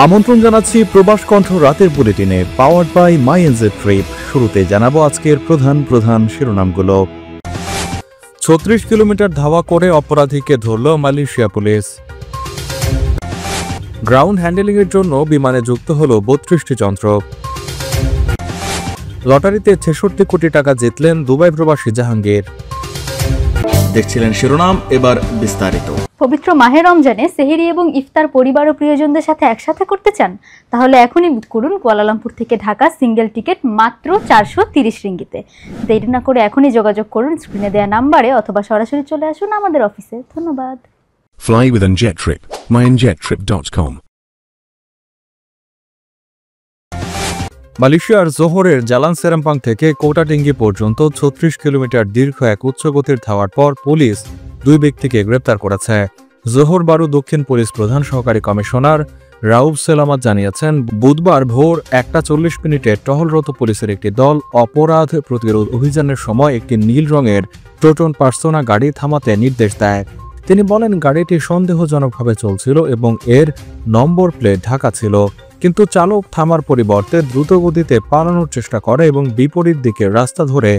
আমন্ত্রণ জানাচ্ছি প্রবাস কণ্ঠ রাতের বুলেটিনে, powered by my NJ trip. শুরুতে জানাবো আজকের প্রধান শিরোনামগুলো। 36 কিলোমিটার ধাওয়া করে অপরাধীকে ধরল মালয়েশিয়া পুলিশ। গ্রাউন্ড হ্যান্ডেলিং এর জন্য বিমানে যুক্ত হলো 32টি যন্ত্র। লটারিতে 66 কোটি টাকা জিতলেন দুবাই প্রবাসী জাহাঙ্গীর। দেখছিলেন শিরোনাম, এবার বিস্তারিত। পবিত্র মাহে রমজানে সেহরি এবং ইফতার পরিবার ও প্রিয়জনদের সাথে একসাথে করতে চান? তাহলে এখনই বুক করুন কুয়ালালামপুর থেকে ঢাকা সিঙ্গেল টিকিট মাত্র 430 রিঙ্গিতে। দেরি না করে এখনই যোগাযোগ করুন স্ক্রিনে দেওয়া নাম্বারে অথবা সরাসরি চলে আসুন আমাদের অফিসে। ধন্যবাদ। Fly with NJetTrip, mynjettrip.com। মালয়েশিয়ার জোহরের জালান সেরাম্পাং থেকে কোটাটিঙ্গি পর্যন্ত 36 কিলোমিটার দীর্ঘ এক উচ্চগতির ধাওয়ার পর পুলিশ 2 ব্যক্তিকে গ্রেপ্তার করেছে। জোহর বারু দক্ষিণ পুলিশ প্রধান সহকারী কমিশনার রাউফ সেলামাত জানিয়েছেন, বুধবার ভোর 1টা 40 মিনিটে টহলরত পুলিশের একটি দল অপরাধ প্রতিরোধ অভিযানের সময় একটি নীল রঙের প্রোটন পার্সোনা গাড়ি থামাতে নির্দেশ দেয়। তিনি বলেন, গাড়িটি সন্দেহজনকভাবে চলছিল এবং এর নম্বর প্লেট ঢাকা ছিল, কিন্তু চালক থামার পরিবর্তে দ্রুতগতিতে পালানোর চেষ্টা করে এবং বিপরীত দিকে রাস্তা ধরে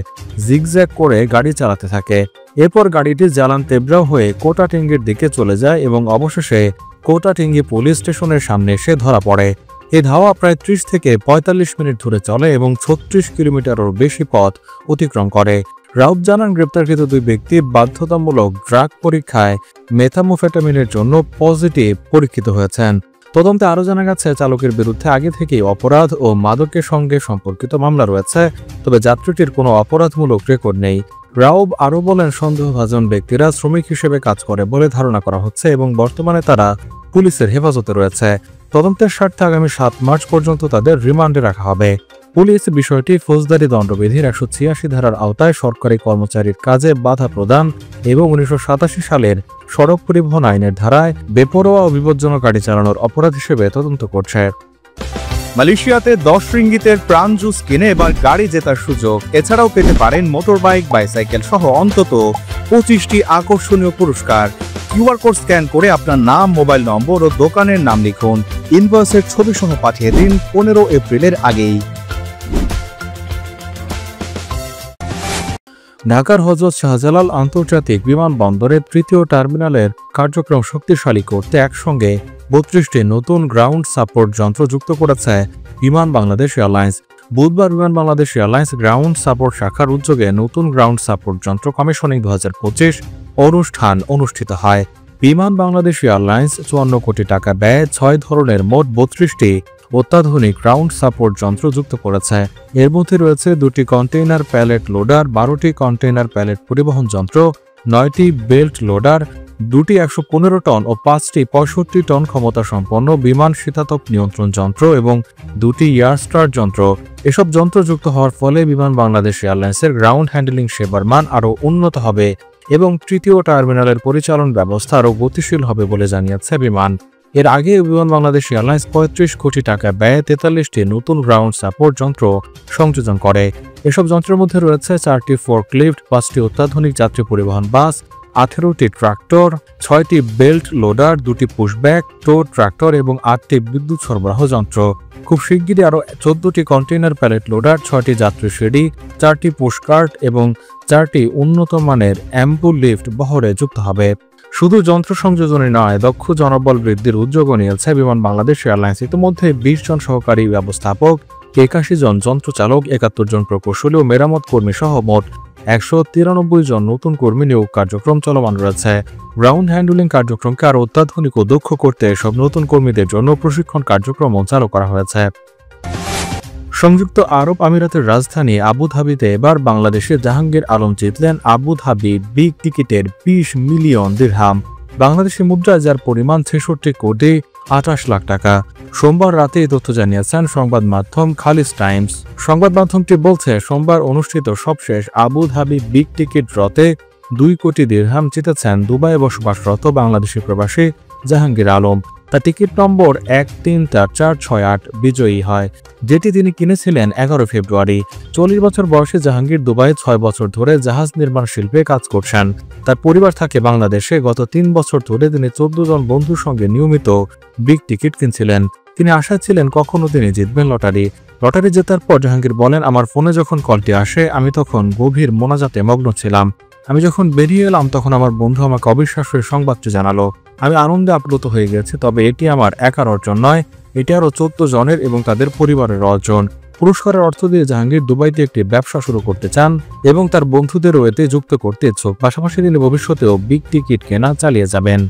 জিগজ্যাগ করে গাড়ি চালাতে থাকে। এরপর গাড়িটি জালান তেব্রাও হয়ে কোটাটিঙ্গির দিকে চলে যায় এবং অবশেষে কোটাটিঙ্গি পুলিশ স্টেশনের সামনে এসে ধরা পড়ে। এই ধাওয়া প্রায় 30 থেকে 45 মিনিট ধরে চলে এবং 36 কিলোমিটারেরও বেশি পথ অতিক্রম করে। রাউফ জানান, গ্রেপ্তারকৃত 2 ব্যক্তি বাধ্যতামূলক ড্রাগ পরীক্ষায় মেথামফেটামিনের জন্য পজিটিভ পরীক্ষিত হয়েছেন। তদন্তে আরও জানা গেছে, চালকের বিরুদ্ধে আগে থেকেই অপরাধ ও মাদকের সঙ্গে সম্পর্কিত মামলা রয়েছে, তবে যাত্রীটির কোনো অপরাধমূলক রেকর্ড নেই। রাউফ আরও বলেন, সন্দেহভাজন ব্যক্তিরা শ্রমিক হিসেবে কাজ করে বলে ধারণা করা হচ্ছে এবং বর্তমানে তারা পুলিশের হেফাজতে রয়েছে। তদন্তের স্বার্থে আগামী 7 মার্চ পর্যন্ত তাদের রিমান্ডে রাখা হবে। পুলিশ বিষয়টি ফৌজদারি দণ্ডবিধির 186 ধারার আওতায় সরকারি কর্মচারীর কাজে বাধা প্রদান এবং 1987 সালের সড়ক পরিবহন আইনের ধারায় বেপরোয়া ও বিপজ্জনক গাড়ি চালানোর অপরাধ হিসেবে তদন্ত করছে। মালয়েশিয়াতে 10 রিঙ্গিতের প্রাণ জুস কিনে এবার গাড়ি জেতার সুযোগ। এছাড়াও পেতে পারেন মোটরবাইক, বাইসাইকেল সহ অন্তত 25টি আকর্ষণীয় পুরস্কার। কিউআর কোড স্ক্যান করে আপনার নাম, মোবাইল নম্বর ও দোকানের নাম লিখুন। ইনভয়েসের ছবি সহ পাঠিয়ে দিন 15 এপ্রিলের আগেই। ঢাকার হযরত শাহজালাল আন্তর্জাতিক বিমানবন্দরের 3য় টার্মিনালের কার্যক্রম শক্তিশালী করতে একসঙ্গে 32টি নতুন গ্রাউন্ড সাপোর্ট যন্ত্র যুক্ত করেছে বিমান বাংলাদেশ এয়ারলাইন্স। বুধবার বিমান বাংলাদেশ এয়ারলাইন্স গ্রাউন্ড সাপোর্ট শাখার উদ্যোগে নতুন গ্রাউন্ড সাপোর্ট যন্ত্র কমিশনিং 2025 অনুষ্ঠান অনুষ্ঠিত হয়। বিমান বাংলাদেশ এয়ারলাইন্স 54 কোটি টাকা ব্যয়ে 6 ধরনের মোট 32টি অত্যাধুনিক গ্রাউন্ড সাপোর্ট যন্ত্র যুক্ত করেছে। এর মধ্যে রয়েছে 2টি কন্টেইনার প্যালেট লোডার, 12টি কন্টেইনার প্যালেট পরিবহন যন্ত্র, 9টি বেল্ট লোডার, 2টি 115 টন ও 5টি 65 টন ক্ষমতা সম্পন্ন বিমান শীতাতপ নিয়ন্ত্রণ যন্ত্র এবং 2টি এয়ারস্টার যন্ত্র। এসব যন্ত্র যুক্ত হওয়ার ফলে বিমান বাংলাদেশ এয়ারলাইন্সের গ্রাউন্ড হ্যান্ডলিং সেবার মান আরও উন্নত হবে এবং 3য় টার্মিনালের পরিচালন ব্যবস্থা আরও গতিশীল হবে বলে জানিয়েছে বিমান। এর আগে বিমান বাংলাদেশ এয়ারলাইন্স 35 কোটি টাকা ব্যয়ে 43টি নতুন গ্রাউন্ড সাপোর্ট যন্ত্র সংযোজন করে। এসব যন্ত্রের মধ্যে রয়েছে 4টি ফোর্কলিফট, 5টি অত্যাধুনিক যাত্রী পরিবহন বাস, 18টি ট্রাক্টর, 6টি বেল্ট লোডার, 2টি পুশব্যাক টো ট্রাক্টর এবং 8টি বিদ্যুৎ সরবরাহ যন্ত্র। খুব শিগগিরই আরও 14টি কন্টেইনার প্যালেট লোডার, 6টি যাত্রী সিঁড়ি, 4টি পুশকার্ট এবং 4টি উন্নত মানের অ্যাম্বুল লিফট বহরে যুক্ত হবে। শুধু যন্ত্র সংযোজনই নয়, দক্ষ জনবল বৃদ্ধির উদ্যোগও নিয়েছে বিমান বাংলাদেশ এয়ারলাইন্স। ইতিমধ্যে 20 জন সহকারী ব্যবস্থাপক, 81 জন যন্ত্রচালক, 71 জন প্রকৌশলী ও মেরামত কর্মী সহ মোট 193 জন নতুন কর্মী নিয়োগ কার্যক্রম চলমান রয়েছে। গ্রাউন্ড হ্যান্ডলিং কার্যক্রমকে আরও অত্যাধুনিক ও দক্ষ করতে সব নতুন কর্মীদের জন্য প্রশিক্ষণ কার্যক্রমও চালু করা হয়েছে। সংযুক্ত আরব আমিরাতের রাজধানী আবুধাবিতে এবার বাংলাদেশের জাহাঙ্গীর আলম জিতলেন আবুধাবি বিগ টিকিটের 20 মিলিয়ন দিরহাম, বাংলাদেশি মুদ্রায় যার পরিমাণ 66 কোটি 28 লাখ টাকা। সোমবার রাতে এই তথ্য জানিয়েছেন সংবাদ মাধ্যম খালিজ টাইমস। সংবাদ মাধ্যমটি বলছে, সোমবার অনুষ্ঠিত সবশেষ আবুধাবি বিগ টিকিট ড্রতে 2 কোটি দিরহাম জিতেছেন দুবাইয়ে বসবাসরত বাংলাদেশি প্রবাসী জাহাঙ্গীর আলম। তার টিকিট নম্বর 134468 বিজয়ী হয়, যেটি তিনি কিনেছিলেন 11 ফেব্রুয়ারি। 40 বছর বয়সে জাহাঙ্গীর দুবাই 6 বছর ধরে জাহাজ নির্মাণ শিল্পে কাজ করছেন। তার পরিবার থাকে বাংলাদেশে। গত 3 বছর ধরে তিনি 14 জন বন্ধুর সঙ্গে নিয়মিত বিগ টিকিট কিনছিলেন। তিনি আশা ছিলেন কখনো তিনি জিতবেন লটারি। লটারি জেতার পর জাহাঙ্গীর বলেন, আমার ফোনে যখন কলটি আসে আমি তখন গভীর মোনাজাতে মগ্ন ছিলাম। আমি যখন বেরিয়ে এলাম তখন আমার বন্ধু আমাকে অবিশ্বাস্য সংবাদটি জানালো। আমি আনন্দে আপ্লুত হয়ে গেছি। তবে এটি আমার একার অর্জন নয়, এটি আরও 14 জনের এবং তাদের পরিবারের অর্জন। পুরস্কারের অর্থ দিয়ে জাহাঙ্গীর দুবাইতে একটি ব্যবসা শুরু করতে চান এবং তার বন্ধুদেরও এতে যুক্ত করতে ইচ্ছুক। পাশাপাশি তিনি ভবিষ্যতেও বিগ টিকিট কেনা চালিয়ে যাবেন।